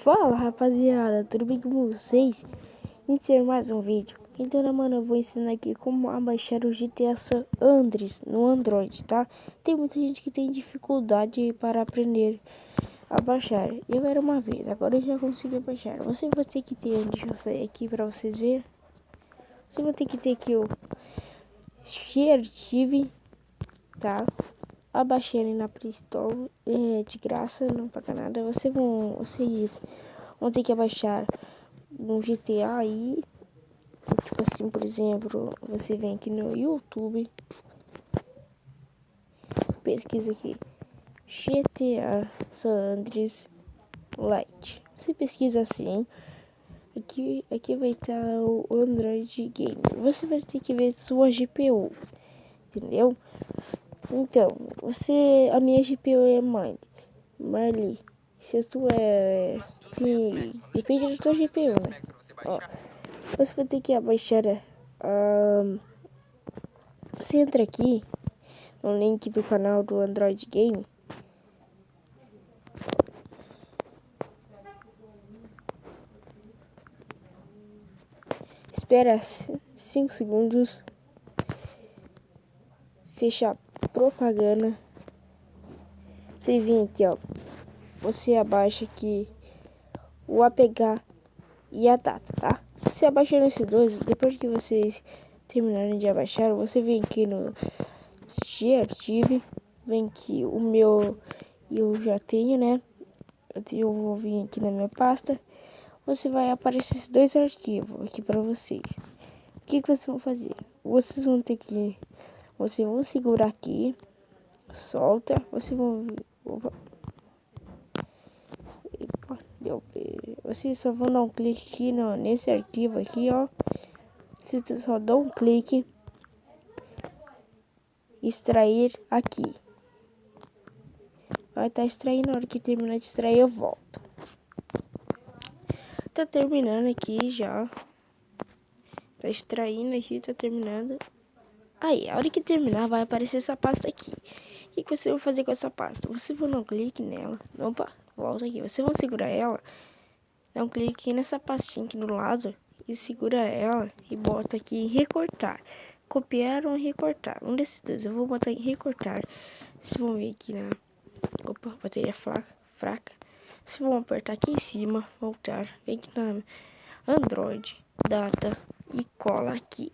Fala rapaziada, tudo bem com vocês? Iniciando mais um vídeo. Então, né, mano, eu vou ensinar aqui como abaixar o GTA San Andreas no Android, tá? Tem muita gente que tem dificuldade para aprender a baixar. Eu era uma vez, agora eu já consegui baixar. Você vai ter que ter, deixa eu sair aqui para vocês verem. Você vai ter que ter aqui o ShareTV, tá? Abaixei ele na Play Store, de graça, não paga nada. Vocês vão ter que abaixar um GTA aí, tipo assim, por exemplo, você vem aqui no YouTube, pesquisa aqui, GTA San Andreas Lite. Você pesquisa assim, aqui vai estar o Android Game. Você vai ter que ver sua GPU, entendeu? Então, a minha GPU é Marley. Se a sua depende da sua GPU, né? Ó, você vai ter que abaixar você entra aqui no link do canal do Android Game. Espera 5 segundos. Fecha a propaganda. Você vem aqui, ó. Você abaixa aqui o APK e a data, tá? Você abaixando esses dois, depois que vocês terminarem de abaixar, você vem aqui no ShareTV, vem aqui o meu, eu já tenho, né? Eu vou vir aqui na minha pasta. Você vai aparecer esses dois arquivos aqui para vocês. O que vocês vão fazer? Vocês vão segurar aqui, solta. Vocês vão, opa, vocês só vão dar um clique aqui nesse arquivo aqui, ó. Vocês só dão um clique, extrair aqui. Vai estar extraindo, na hora que terminar de extrair eu volto. Tá terminando aqui já. Tá extraindo aqui, tá terminando. Aí, a hora que terminar vai aparecer essa pasta aqui. O que você vai fazer com essa pasta? Você vai dar um clique nela. Opa, volta aqui. Você vai segurar ela. Dá um clique aqui nessa pastinha aqui do lado. E segura ela e bota aqui em recortar. Copiar ou recortar. Um desses dois. Eu vou botar em recortar. Vocês vão vir aqui na... Opa, bateria fraca. Vocês vão apertar aqui em cima. Voltar. Vem aqui na Android. Data. E cola aqui.